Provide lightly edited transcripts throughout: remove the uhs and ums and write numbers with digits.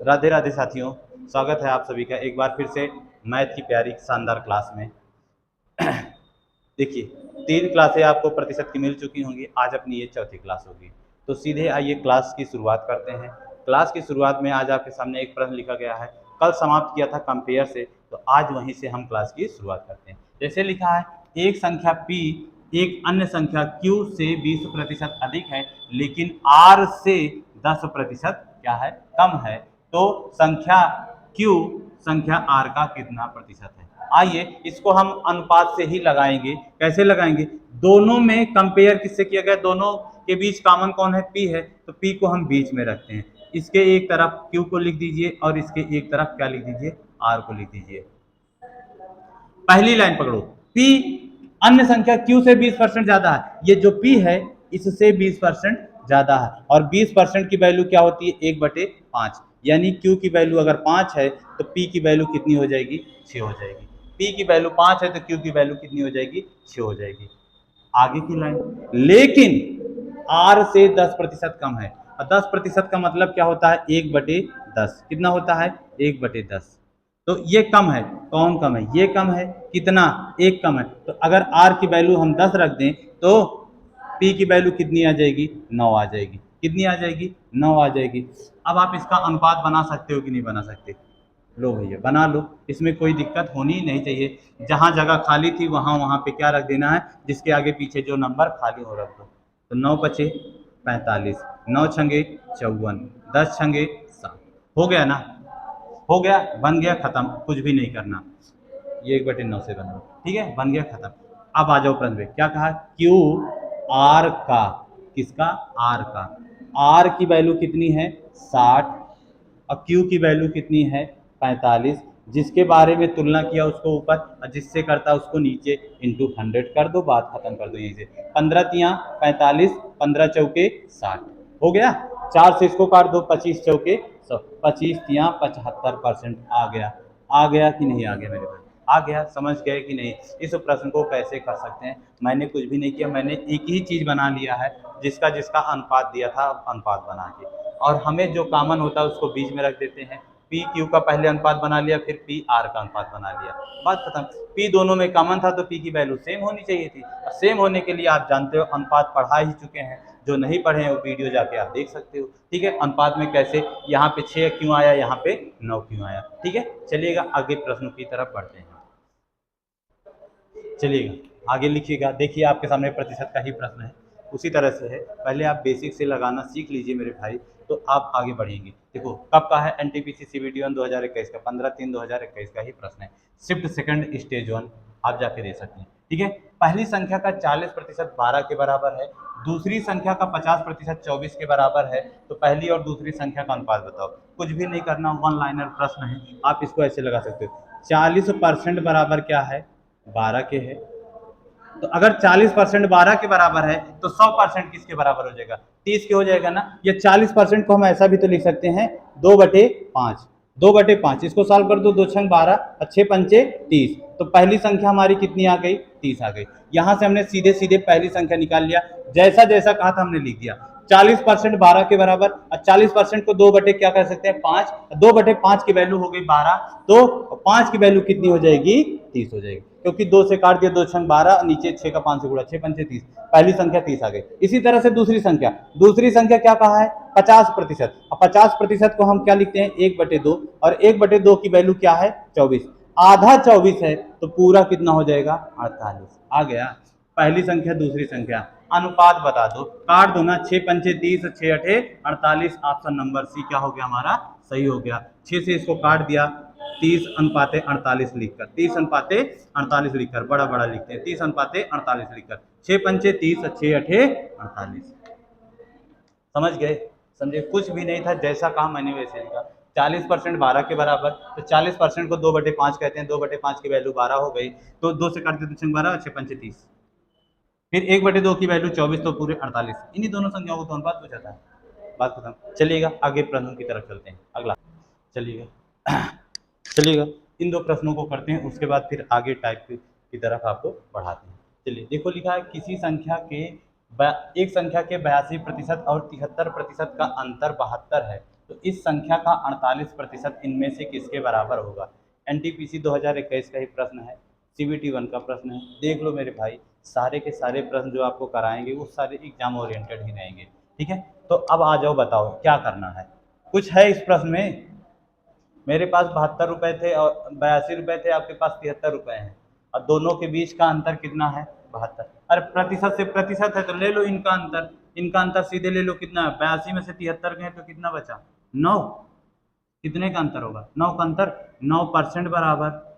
राधे राधे साथियों, स्वागत है आप सभी का एक बार फिर से मैथ की प्यारी शानदार क्लास में। देखिए, 3 क्लासें आपको प्रतिशत की मिल चुकी होंगी, आज अपनी ये चौथी क्लास होगी। तो सीधे आइए क्लास की शुरुआत करते हैं। क्लास की शुरुआत में आज आपके सामने एक प्रश्न लिखा गया है, कल समाप्त किया था कंपेयर से, तो आज वहीं से हम क्लास की शुरुआत करते हैं। जैसे लिखा है, एक संख्या P एक अन्य संख्या Q से 20% अधिक है, लेकिन R से 10% क्या है, कम है। तो संख्या Q संख्या R का कितना प्रतिशत है। आइए इसको हम अनुपात से ही लगाएंगे। कैसे लगाएंगे, दोनों में कंपेयर किससे किया गया, दोनों के बीच कॉमन कौन है, P है, तो P को हम बीच में रखते हैं। इसके एक तरफ Q को लिख दीजिए और इसके एक तरफ क्या लिख दीजिए, R को लिख दीजिए। पहली लाइन पकड़ो, P अन्य संख्या Q से 20% ज्यादा है, ये जो P है इससे 20% ज्यादा है, और 20% की वैल्यू क्या होती है, 1/5, यानी Q की वैल्यू अगर 5 है तो P की वैल्यू कितनी हो जाएगी, 6 हो जाएगी। P की वैल्यू 5 है तो Q की वैल्यू कितनी हो जाएगी, 6 हो जाएगी। आगे की लाइन, लेकिन R से 10% कम है, और 10% का मतलब क्या होता है, 1/10, कितना होता है, 1/10। तो ये कम है, कौन कम है, ये कम है, कितना, 1 कम है। तो अगर R की वैल्यू हम 10 रख दें तो P की वैल्यू कितनी आ जाएगी, 9 आ जाएगी। कितनी आ जाएगी, 9 आ जाएगी। अब आप इसका अनुपात बना सकते हो कि नहीं बना सकते, लो भैया बना लो, इसमें कोई दिक्कत होनी ही नहीं चाहिए। जहां जगह खाली थी वहां पे क्या रख देना है, जिसके आगे पीछे जो नंबर खाली हो रख दो। तो 9 पचे 45, 9 छंगे 54, 10 छंगे 7, हो गया ना, हो गया, बन गया, खत्म, कुछ भी नहीं करना, ये 1/9 से बना, ठीक है, बन गया, खत्म। अब आ जाओ प्रश्न पे, क्या कहा, क्यू आर का, किसका, आर का, आर की वैल्यू कितनी है, 60, और क्यू की वैल्यू कितनी है, 45, जिसके बारे में तुलना किया उसको ऊपर और जिससे करता उसको नीचे, इंटू 100 कर दो, बात खत्म कर दो यहीं से। 15 तियाँ 45, 15 चौके 60, हो गया। 4 से इसको काट दो, 25 चौके 100, 25 तियाँ 75% आ गया। आ गया कि नहीं आ गया मेरे भाई, आ गया। समझ गए कि नहीं, इस प्रश्न को कैसे कर सकते हैं। मैंने कुछ भी नहीं किया, मैंने एक ही चीज बना लिया है, जिसका जिसका अनुपात दिया था अनुपात बना के, और हमें जो कॉमन होता है उसको बीच में रख देते हैं। पी क्यू का पहले अनुपात बना लिया, फिर पी आर का अनुपात बना लिया, बात खत्म। पी दोनों में कॉमन था तो पी की वैल्यू सेम होनी चाहिए थी, और सेम होने के लिए आप जानते हो अनुपात पढ़ा ही चुके हैं, जो नहीं पढ़े हैं वो वीडियो जाके आप देख सकते हो, ठीक है। अनुपात में कैसे, यहाँ पे 6 क्यों आया, यहाँ पे 9 क्यों आया, ठीक है। चलिएगा आगे प्रश्नों की तरफ बढ़ते हैं। चलिएगा आगे लिखिएगा, देखिए आपके सामने प्रतिशत का ही प्रश्न है, उसी तरह से है, पहले आप बेसिक से लगाना सीख लीजिए मेरे भाई, तो आप आगे बढ़ेंगे। देखो कब का है, एनटीपीसी सीबीटी 1 2021 का, 15/3/2021 का ही प्रश्न है, शिफ्ट सेकंड स्टेज 1, आप जाके दे सकते हैं, ठीक है। पहली संख्या का 40% 12 के बराबर है, दूसरी संख्या का 50% 24 के बराबर है, तो पहली और दूसरी संख्या का अनुपात बताओ। कुछ भी नहीं करना, वन लाइनर प्रश्न है, आप इसको ऐसे लगा सकते हो। 40% बराबर क्या है, 12 के है, तो अगर 40% 12 के बराबर है तो 100% किसके बराबर हो जाएगा, 30 के हो जाएगा ना। ये 40% को हम ऐसा भी तो लिख सकते हैं, 2/5, 2/5, इसको सॉल्व कर दो, 2 छंग 12, 6 पंचे 30, तो पहली संख्या हमारी कितनी आ गई, 30 आ गई। यहां से हमने सीधे सीधे पहली संख्या निकाल लिया, जैसा जैसा कहा था हमने लिख दिया। 40% 12 के बराबर, और 40% को 2 बटे क्या कर सकते हैं, 5, 2/5 की वैल्यू हो गई 12, तो 5 की वैल्यू कितनी हो जाएगी, 30 हो जाएगी, क्योंकि 2 से काट दिया, 2 छंग 12, नीचे 6 का 5 से गुणा, 6 पंचे 30, पहली संख्या 30 आ गई। इसी तरह से दूसरी संख्या क्या कहा है, 50%, और 50% को हम क्या लिखते हैं, 1/2, और 1/2 की वैल्यू क्या है, 24, आधा 24 है, तो पूरा कितना हो जाएगा, 48 आ गया। पहली संख्या दूसरी संख्या, अनुपात बता दो, काट दो ना, 6 पंचे 30, 6 अठे 48, ऑप्शन नंबर सी क्या हो गया हमारा, सही हो गया। 6 से इसको काट दिया, 30/48 लिखकर, 30/48 लिखकर, बड़ा बड़ा लिखते हैं, 30/48 लिखकर, 6 पंचे 30, 6 अठे 48, समझ गए, समझे, कुछ भी नहीं था, जैसा कहा मैंने वैसे लिखा। 40% 12 के बराबर, तो 40% को 2/5 कहते हैं, 2/5 की वैल्यू 12 हो गई, तो 2 से काट दिया, 2 12, 6 पंचे 30, फिर 1/2 की वैल्यू 24, तो पूरे 48, इन्हीं दोनों संख्याओं को तो अनुपात पूछा था, बात खत्म। चलिएगा आगे प्रश्नों की तरफ चलते हैं, अगला, चलिएगा चलिएगा इन 2 प्रश्नों को करते हैं, उसके बाद फिर आगे टाइप की तरफ आपको बढ़ाते हैं। चलिए देखो, लिखा है किसी संख्या के एक संख्या के 82% और 73% का अंतर 72 है, तो इस संख्या का 48% इनमें से किसके बराबर होगा। एनटीपीसी 2021 का ही प्रश्न है, सीबीटी 1 का प्रश्न है। देख लो मेरे भाई, सारे के सारे प्रश्न जो आपको कराएंगे वो सारे एग्जाम ओरिएंटेड ही रहेंगे। ठीक है, तो अब आ जाओ, बताओ क्या करना है। कुछ है इस प्रश्न में? मेरे पास 72 रुपये थे और 82 रुपये थे, आपके पास 73 रुपये हैं, और दोनों के बीच का अंतर कितना है? 72। अरे प्रतिशत से प्रतिशत है तो ले लो इनका अंतर, इनका अंतर सीधे ले लो। कितना है? 82 में से 73 गए तो कितना बचा? 9। कितने का अंतर होगा? 9 का अंतर। 9% बराबर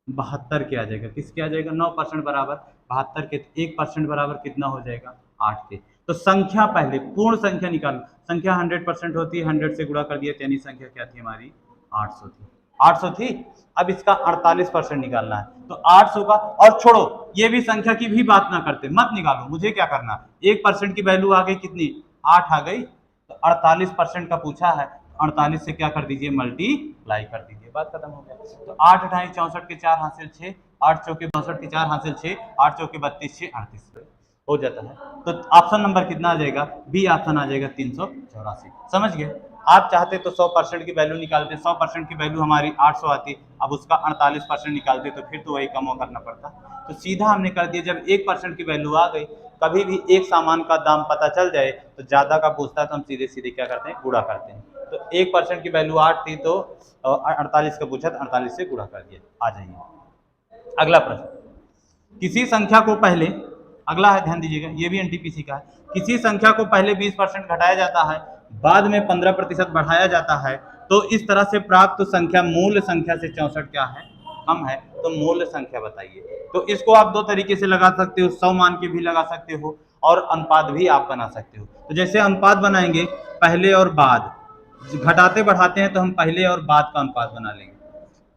72 के आ जाएगा। किसके आ जाएगा? 9% बराबर 72 के। 1% बराबर कितना हो जाएगा? 8 के। तो संख्या पहले पूर्ण संख्या निकालो। संख्या 100% होती है, 100 से गुणा कर दिया, यानी संख्या क्या थी हमारी? 800 थी। 800 थी। अब इसका 48% निकालना है, तो 800 का, और छोड़ो ये भी संख्या की भी बात ना करते, मत निकालो, मुझे क्या करना, 1% की वैल्यू आ गई कितनी? 8 आ गई। तो 48% का पूछा है, 48 से क्या कर दीजिए? मल्टीप्लाई कर दीजिए, बात खत्म हो गया। तो 8 अठाई 64 के 4 हासिल 6, 8 चौके 64 के 4 हासिल 6, 8 चौके 32, 6 38 हो जाता है। तो ऑप्शन नंबर कितना आ जाएगा? बी ऑप्शन आ जाएगा 384। समझ गए? आप चाहते तो 100% की वैल्यू निकालते, 100% की वैल्यू हमारी 800 आती, अब उसका 48% निकालते तो फिर तो वही कम करना पड़ता। तो सीधा हमने कर दिया, जब 1% की वैल्यू आ गई, कभी भी एक सामान का दाम पता चल जाए तो ज़्यादा का पूछता है तो हम सीधे सीधे क्या करते हैं? गुणा करते हैं। तो 1% की वैल्यू 8 थी तो 48 का पूछा तो 48 से गुणा कर दिया। आ जाइए अगला प्रश्न। किसी संख्या को पहले, अगला है, ध्यान दीजिएगा, ये भी एनटीपीसी का है। किसी संख्या को पहले 20% घटाया जाता है, बाद में 15% बढ़ाया जाता है, तो इस तरह से प्राप्त संख्या मूल संख्या से 64 क्या है? कम है। तो मूल संख्या बताइए। तो इसको आप दो तरीके से लगा सकते हो, 100 मान के भी लगा सकते हो और अनुपात भी आप बना सकते हो। तो जैसे अनुपात बनाएंगे, पहले और बाद, घटाते बढ़ाते हैं तो हम पहले और बाद का अनुपात बना लेंगे।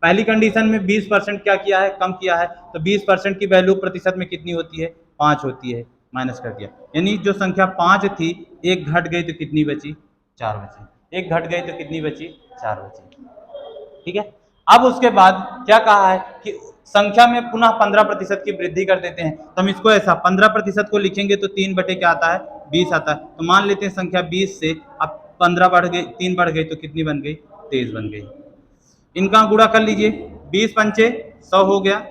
पहली कंडीशन में 20% क्या किया है? कम किया है। तो 20% की वैल्यू प्रतिशत में कितनी होती है? 5 होती है, माइनस कर दिया, यानी जो संख्या 5 थी, एक घट गई तो कितनी बची? 4 बची। एक घट गई तो कितनी बची? 4 बची। ठीक है। अब उसके बाद क्या कहा है कि संख्या में पुनः 15% की वृद्धि कर देते हैं। तो हम इसको ऐसा 15% को लिखेंगे तो 3 बटे क्या आता है? 20 आता है। तो मान लेते हैं संख्या 20 से अब 15 बढ़ गई, 3 बढ़ गई तो कितनी बन गई? 23 बन गई। इनका गुणा कर लीजिए, 20 पंचे 100 हो गया,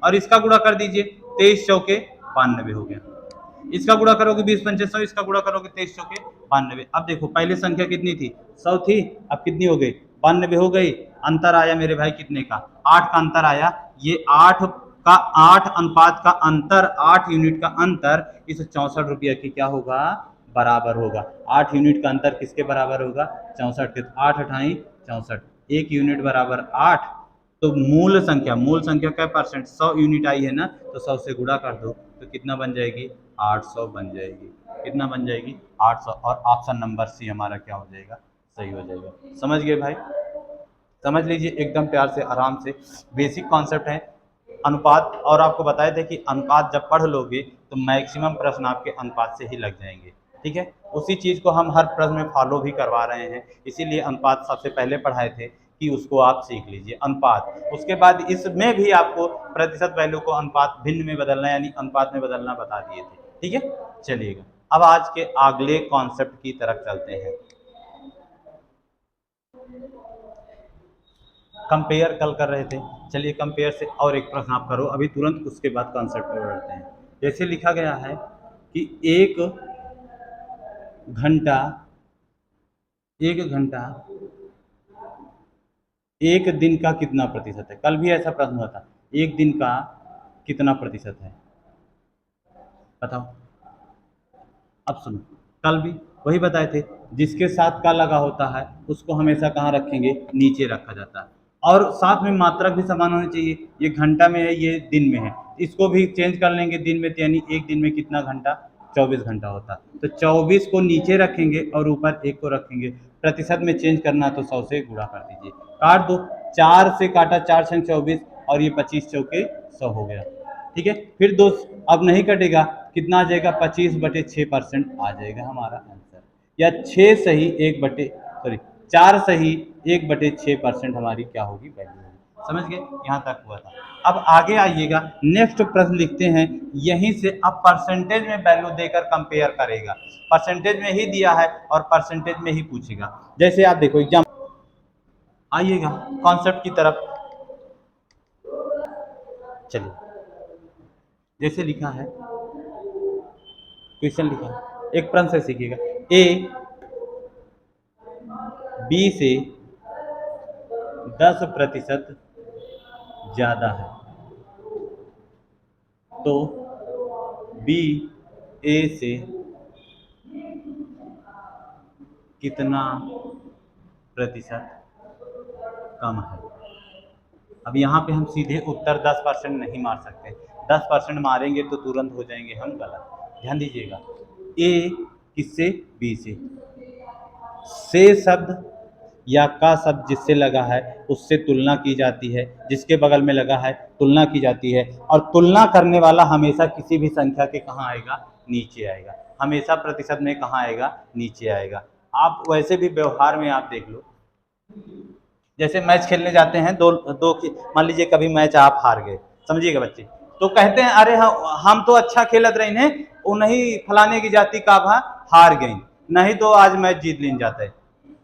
और इसका गुणा कर दीजिए, 23 चौके 92 हो गया। इसका गुणा करोगे 20 पंचे 100, इसका गुणा करोगे 23 चौके 92। अब देखो पहले संख्या कितनी थी? 100 थी, अब कितनी हो गई? 92 हो गई। अंतर आया मेरे भाई कितने का? 8 का अंतर आया। ये 8 अनुपात का अंतर, 8 यूनिट का अंतर इस 64 रुपया की क्या होगा? बराबर होगा। 8 यूनिट का अंतर किसके बराबर होगा? 64 के। 8 अठाई 64, 1 यूनिट बराबर 8। तो मूल संख्या क्या परसेंट? 100 यूनिट आई है ना, तो 100 से गुणा कर दो तो कितना बन जाएगी? 800 बन जाएगी। कितना बन जाएगी? 800। और ऑप्शन नंबर सी हमारा क्या हो जाएगा? सही हो जाएगा। समझ गए भाई? समझ लीजिए, एकदम प्यार से, आराम से, बेसिक कॉन्सेप्ट है अनुपात। और आपको बताए थे कि अनुपात जब पढ़ लोगे तो मैक्सिमम प्रश्न आपके अनुपात से ही लग जाएंगे। ठीक है, उसी चीज़ को हम हर प्रश्न में फॉलो भी करवा रहे हैं, इसीलिए अनुपात सबसे पहले पढ़ाए थे कि उसको आप सीख लीजिए अनुपात। उसके बाद इसमें भी आपको प्रतिशत वैल्यू को अनुपात भिन्न में बदलना, यानी अनुपात में बदलना बता दिए थे। ठीक है, चलिएगा अब आज के अगले कॉन्सेप्ट की तरफ चलते हैं। कंपेयर कल कर रहे थे, चलिए कंपेयर से और एक प्रश्न आप करो अभी तुरंत, उसके बाद कॉन्सेप्ट पर बढ़ते हैं। जैसे लिखा गया है कि एक घंटा एक दिन का कितना प्रतिशत है? कल भी ऐसा प्रश्न हुआ था, एक दिन का कितना प्रतिशत है? बताओ। अब सुनो, कल भी वही बताए थे, जिसके साथ का लगा होता है उसको हमेशा कहाँ रखेंगे? नीचे रखा जाता है। और साथ में मात्रक भी समान होनी चाहिए। ये घंटा में है, ये दिन में है, इसको भी चेंज कर लेंगे दिन में, यानी एक दिन में कितना घंटा? 24 घंटा होता है। तो 24 को नीचे रखेंगे और ऊपर 1 को रखेंगे। प्रतिशत में चेंज करना तो 100 से गुणा कर दीजिए, काट दो। 4 से काटा, 4 छंग 24, और ये 25 चौके 100 हो गया। ठीक है, फिर दो, अब नहीं कटेगा, कितना आ जाएगा? 25/6% आ जाएगा हमारा आंसर। या 6 सही 1 बटे, सॉरी 4 सही 1/6% हमारी क्या होगी? वैल्यू होगी। समझ गए, यहाँ तक हुआ था। अब आगे आइएगा, नेक्स्ट प्रश्न लिखते हैं। यहीं से अब परसेंटेज में वैल्यू देकर कंपेयर करेगा, परसेंटेज में ही दिया है और परसेंटेज में ही पूछेगा। जैसे आप देखो एग्जाम, आइएगा कॉन्सेप्ट की तरफ, चलिए जैसे लिखा है, क्वेश्चन लिखा है, एक प्रश्न से सीखिएगा। ए बी से 10% ज्यादा है तो बी ए से कितना प्रतिशत कम है। अब यहाँ पे हम सीधे उत्तर 10% नहीं मार सकते, 10% मारेंगे तो तुरंत हो जाएंगे हम गलत। ध्यान दीजिएगा, ए किससे, बी से शब्द या का शब्द जिससे लगा है उससे तुलना की जाती है, जिसके बगल में लगा है तुलना की जाती है, और तुलना करने वाला हमेशा किसी भी संख्या के कहाँ आएगा, नीचे आएगा, हमेशा प्रतिशत में कहाँ आएगा, नीचे आएगा। आप वैसे भी व्यवहार में आप देख लो, जैसे मैच खेलने जाते हैं, दो की मान लीजिए कभी मैच आप हार गए, समझिएगा बच्चे, तो कहते हैं अरे हम तो अच्छा खेलत रहे हैं, वो नहीं फलाने की जाति का हार गई, नहीं तो आज मैच जीत लेन जाता है।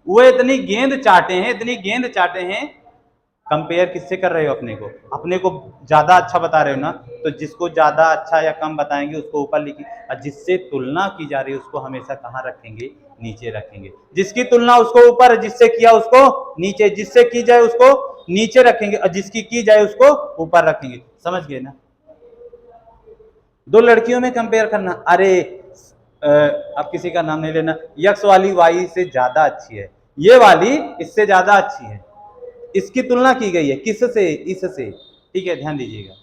वो इतनी गेंद चाटे हैं, इतनी गेंद चाटे हैं। कंपेयर किससे कर रहे हो, अपने को ज्यादा अच्छा बता रहे हो ना, तो जिसको ज्यादा अच्छा या कम बताएंगे उसको ऊपर लिखिए, और जिससे तुलना की जा रही है उसको हमेशा कहाँ रखेंगे, नीचे रखेंगे। जिसकी तुलना उसको ऊपर, जिससे किया उसको नीचे, जिससे की जाए उसको नीचे रखेंगे, और जिसकी की जाए उसको ऊपर रखेंगे। समझ गए ना। दो लड़कियों में कंपेयर करना, अरे अब किसी का नाम नहीं लेना, यक्स वाली वाई से ज्यादा अच्छी है, ये वाली इससे ज्यादा अच्छी है, इसकी तुलना की गई है किससे, इससे। ठीक है, ध्यान दीजिएगा,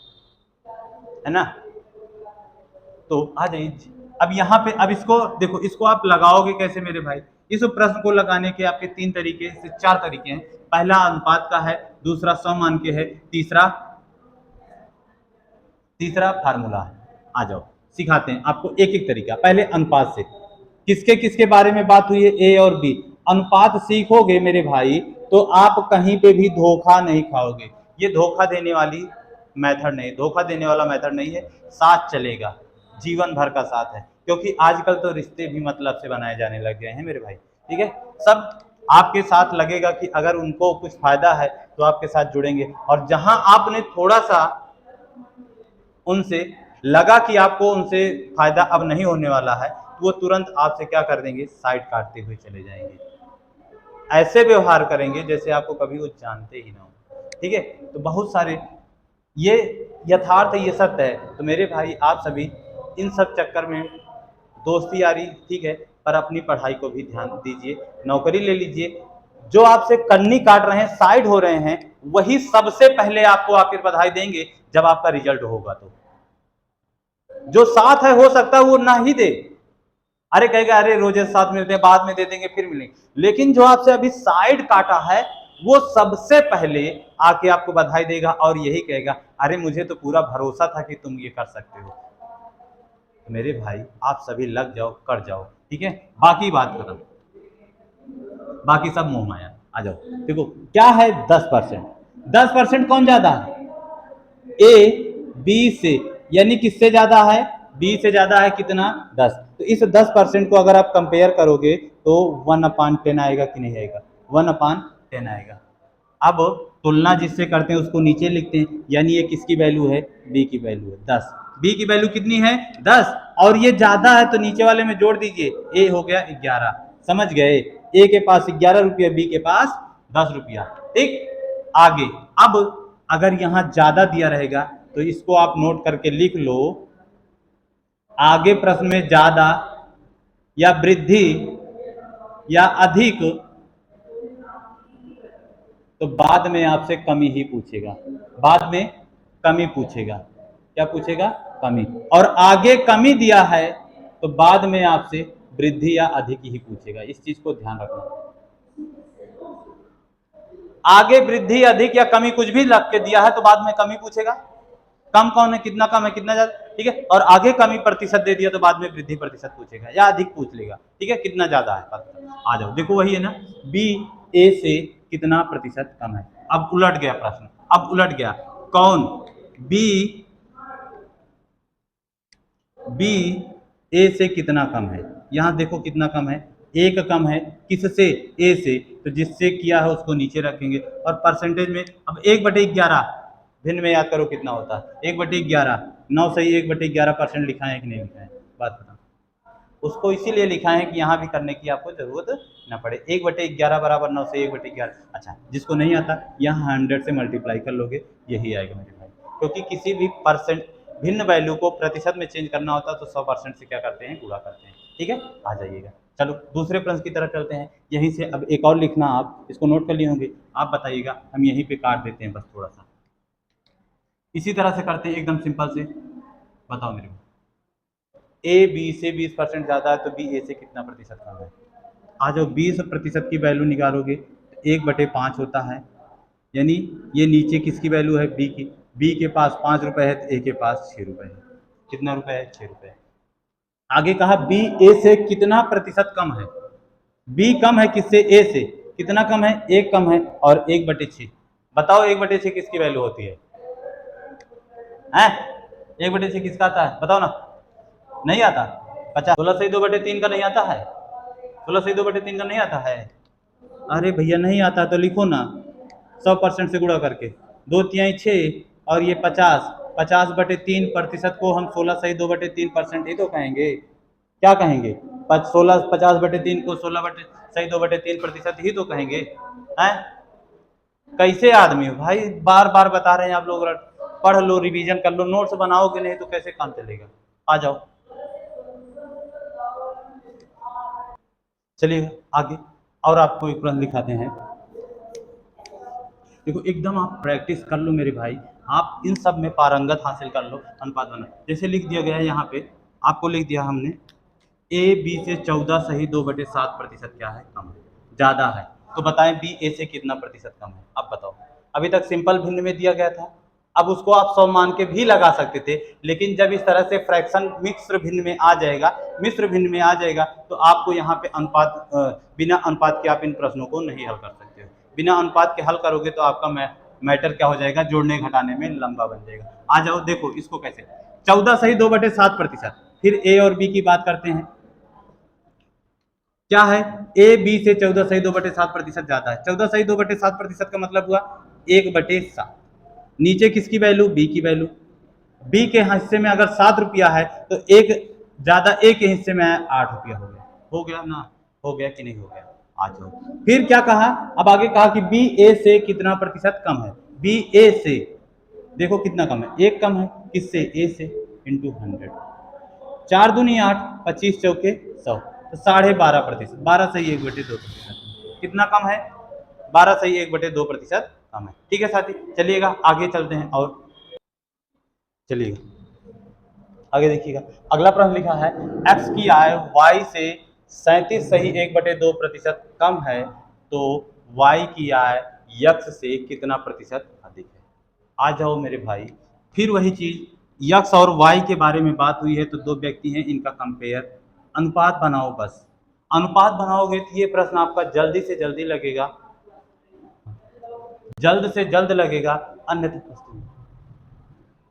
है ना। तो आ जाइए अब यहाँ पे, अब इसको देखो, इसको आप लगाओगे कैसे मेरे भाई। इस प्रश्न को लगाने के आपके 3 तरीके से 4 तरीके हैं। पहला अनुपात का है, दूसरा सम के है, तीसरा फार्मूला है। आ जाओ सिखाते हैं आपको एक एक तरीका। पहले अनुपात से, किसके किसके बारे में बात हुई है, ए और बी। अनुपात सीखोगे मेरे भाई तो आप कहीं पे भी धोखा नहीं खाओगे। ये धोखा देने वाली मेथड नहीं, धोखा देने वाला मेथड नहीं है, साथ चलेगा, जीवन भर का साथ है। क्योंकि आजकल तो रिश्ते भी मतलब से बनाए जाने लग गए हैं मेरे भाई, ठीक है। सब आपके साथ लगेगा कि अगर उनको कुछ फायदा है तो आपके साथ जुड़ेंगे, और जहां आपने थोड़ा सा उनसे लगा कि आपको उनसे फायदा अब नहीं होने वाला है, तो वो तुरंत आपसे क्या कर देंगे, साइड काटते हुए चले जाएंगे। ऐसे व्यवहार करेंगे जैसे आपको कभी वो जानते ही ना हो, ठीक है। तो बहुत सारे ये यथार्थ है, ये सत्य है। तो मेरे भाई आप सभी इन सब चक्कर में दोस्ती यारी ठीक है, पर अपनी पढ़ाई को भी ध्यान दीजिए, नौकरी ले लीजिए। जो आपसे कन्नी काट रहे हैं, साइड हो रहे हैं, वही सबसे पहले आपको आखिर बधाई देंगे जब आपका रिजल्ट होगा। तो जो साथ है हो सकता है वो ना ही दे, अरे कहेगा अरे रोजे साथ मिलते हैं, बाद में दे देंगे, फिर मिलेंगे। लेकिन जो आपसे अभी साइड काटा है वो सबसे पहले आके आपको बधाई देगा और यही कहेगा अरे मुझे तो पूरा भरोसा था कि तुम ये कर सकते हो। मेरे भाई आप सभी लग जाओ, कर जाओ, ठीक है। बाकी बात करो, बाकी सब मोह माया। आ जाओ, देखो क्या है 10%। 10% कौन ज्यादा है, ए बी से, यानी किससे ज्यादा है, बी से ज्यादा है कितना, 10। तो इस 10% को अगर आप कंपेयर करोगे तो 1/10 आएगा कि नहीं आएगा, 1/10 आएगा। अब तुलना जिससे करते हैं उसको नीचे लिखते हैं, यानी ये किसकी वैल्यू है, बी की वैल्यू है 10। बी की वैल्यू कितनी है 10, और ये ज्यादा है तो नीचे वाले में जोड़ दीजिए, ए हो गया 11। समझ गए, ए के पास 11 रुपया, बी के पास 10 रुपया, ठीक। आगे अब अगर यहां ज्यादा दिया रहेगा तो इसको आप नोट करके लिख लो, आगे प्रश्न में ज्यादा या वृद्धि या अधिक, तो बाद में आपसे कमी ही पूछेगा, बाद में कमी पूछेगा। क्या पूछेगा, कमी। और आगे कमी दिया है तो बाद में आपसे वृद्धि या अधिक ही पूछेगा, इस चीज को ध्यान रखना। आगे वृद्धि अधिक या कमी कुछ भी लग के दिया है तो बाद में कमी पूछेगा, कम कौन है, कितना कम है, कितना ज्यादा, ठीक है। और आगे कमी प्रतिशत दे दिया तो बाद में वृद्धि प्रतिशत पूछेगा या अधिक पूछ लेगा, ठीक है, कितना ज्यादा है। आ जाओ, देखो वही है ना, बी ए से कितना प्रतिशत कम है। अब उलट गया प्रश्न, अब उलट गया, कौन बी ए से कितना कम है। यहाँ देखो कितना कम है, एक कम है, किससे, ए से, तो जिससे किया है उसको नीचे रखेंगे। और परसेंटेज में अब 1/11 भिन्न में याद करो कितना होता है, 1/11, 9 सही 1/11% लिखा है कि नहीं लिखा है, बात बताओ। उसको इसीलिए लिखा है कि यहाँ भी करने की आपको जरूरत ना पड़े। 1/11 बराबर 9 से 1/11। अच्छा, जिसको नहीं आता यहाँ 100 से मल्टीप्लाई कर लोगे, यही आएगा मेरे भाई। क्योंकि किसी भी परसेंट भिन्न वैल्यू को प्रतिशत में चेंज करना होता है तो 100% से क्या करते हैं, गुणा करते हैं। ठीक है, आ जाइएगा। चलो दूसरे प्रश्न की तरफ चलते हैं। यहीं से अब एक और लिखना, आप इसको नोट कर लिए होंगे। आप बताइएगा, हम यहीं पे काट देते हैं बस थोड़ा सा, इसी तरह से करते हैं एकदम सिंपल से। बताओ मेरे को, ए बी से 20% ज़्यादा है तो बी ए से कितना प्रतिशत कम है। आ जाओ, 20% की वैल्यू निकालोगे तो 1/5 होता है, यानी ये नीचे किसकी वैल्यू है, बी की। बी के पास 5 रुपए है तो ए के पास 6 रुपए है। कितना रुपए है, 6 रुपए। आगे कहा बी ए से कितना प्रतिशत कम है। बी कम है किससे, ए से। कितना कम है, 1 कम है और 1/6। बताओ 1/6 किसकी वैल्यू होती है, हैं? 1/6 किसका आता है, बताओ ना। नहीं आता, 50। 16 से 2/3 का नहीं आता है, 16 से 2/3 का नहीं आता है। अरे भैया नहीं आता तो लिखो ना, 100% से गुणा करके, 2×3 6 और ये 50, 50/3% को हम 16 सही 2/3% ही तो कहेंगे। क्या कहेंगे, 16 50/3 को 16 सही 2/3% ही तो कहेंगे, हैं? कैसे आदमी हो भाई, बार बार बता रहे हैं आप लोग, पढ़ लो, रिवीजन कर लो, नोट्स बनाओगे नहीं तो कैसे काम चलेगा। आ जाओ, चलिए आगे और आपको एक प्रश्न दिखाते हैं। देखो एकदम आप प्रैक्टिस कर लो मेरे भाई, आप इन सब में पारंगत हासिल कर लो। अनुपात बना, जैसे लिख दिया गया है यहाँ पे, आपको लिख दिया हमने, ए बी से 14 सही 2/7% क्या है, कम है, ज़्यादा है। तो बताएं बी ए से कितना प्रतिशत कम है। अब बताओ, अभी तक सिंपल भिन्न में दिया गया था, अब उसको आप 100 मान के भी लगा सकते थे, लेकिन जब इस तरह से फ्रैक्शन मिश्र भिन्न में आ जाएगा, मिश्र भिन्न में आ जाएगा तो आपको यहाँ पे अनुपात, बिना अनुपात के आप इन प्रश्नों को नहीं हल कर सकते हो। बिना अनुपात के हल करोगे तो आपका मैटर क्या हो जाएगा, जोड़ने घटाने में लंबा बन जाएगा। आ जाओ देखो इसको कैसे, 14 सही 2/7%। फिर ए और बी की बात करते हैं, क्या है, ए बी से 14 सही 2/7% ज्यादा है। 14 सही 2/7% का मतलब हुआ 1/7। नीचे किसकी वैल्यू, बी की वैल्यू। बी के हिस्से में अगर 7 रुपया है तो एक ज्यादा ए के हिस्से में 8 रुपया हो गया, हो गया ना, हो गया कि नहीं हो गया। आ जाओ, फिर क्या कहा, अब आगे कहा कि बी ए से कितना प्रतिशत कम है। बी ए से देखो कितना कम है, 1 कम है, किससे, ए से, इंटू 100। 4 दूनी 8, 25 चौके 100, तो 12.5%, 12 सही 1/2%। कितना कम है, 12 सही 1/2% कम है। ठीक है साथी, चलिएगा आगे चलते हैं और चलिएगा आगे देखिएगा। अगला प्रश्न लिखा है, एक्स की आय वाई से 37 सही 1/2% कम है तो वाई की आय यक्स से कितना प्रतिशत अधिक है। आ जाओ मेरे भाई, फिर वही चीज, यक्स और वाई के बारे में बात हुई है तो दो व्यक्ति हैं, इनका कंपेयर, अनुपात बनाओ बस। अनुपात बनाओगे तो ये प्रश्न आपका जल्दी से जल्दी लगेगा, जल्द से जल्द लगेगा, अन्यथा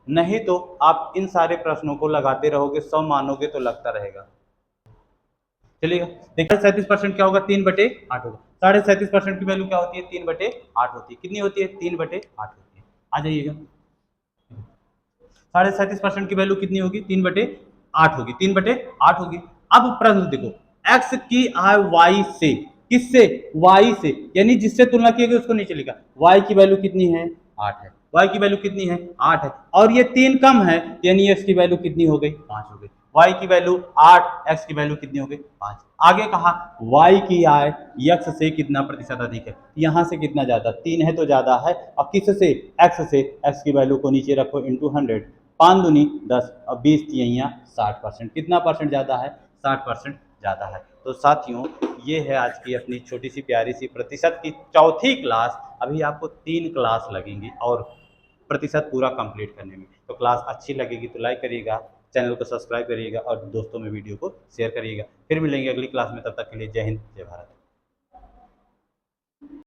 नहीं तो आप इन सारे प्रश्नों को लगाते रहोगे, 100 मानोगे तो लगता रहेगा। चलिएगा देखिए, 37% क्या होगा, 3/8 होगा। 37.5% की वैल्यू क्या होती है, 3/8 होती है। कितनी होती है, 3/8 होती है। आ जाइएगा, 37.5% की वैल्यू कितनी होगी, 3/8 होगी, 3/8 होगी। अब प्रश्न देखो, एक्स की आय वाई से, किससे, वाई से, यानी जिससे तुलना की गई उसको नीचे लिखा। वाई की वैल्यू कितनी है, 8 है। वाई की वैल्यू कितनी है, 8 है, और ये 3 कम है, यानी एक्स की वैल्यू कितनी हो गई, 5 हो गई। वाई की वैल्यू 8, एक्स की वैल्यू कितनी हो गई, 5। आगे कहा वाई की आय यक्स से कितना प्रतिशत अधिक है, यहां से कितना ज्यादा, 3 है तो ज्यादा है, और किससे, एक्स से, एक्स की वैल्यू को नीचे रखो, इंटू 100, 5 दूनी 10 और 20 तिहैया 60%। कितना परसेंट ज़्यादा है, 60% ज़्यादा है। तो साथियों, ये है आज की अपनी छोटी सी प्यारी सी प्रतिशत की चौथी क्लास। अभी आपको 3 क्लास लगेंगी और प्रतिशत पूरा कंप्लीट करने में। तो क्लास अच्छी लगेगी तो लाइक करिएगा, चैनल को सब्सक्राइब करिएगा और दोस्तों में वीडियो को शेयर करिएगा। फिर मिलेंगे अगली क्लास में, तब तक के लिए जय हिंद, जय भारत।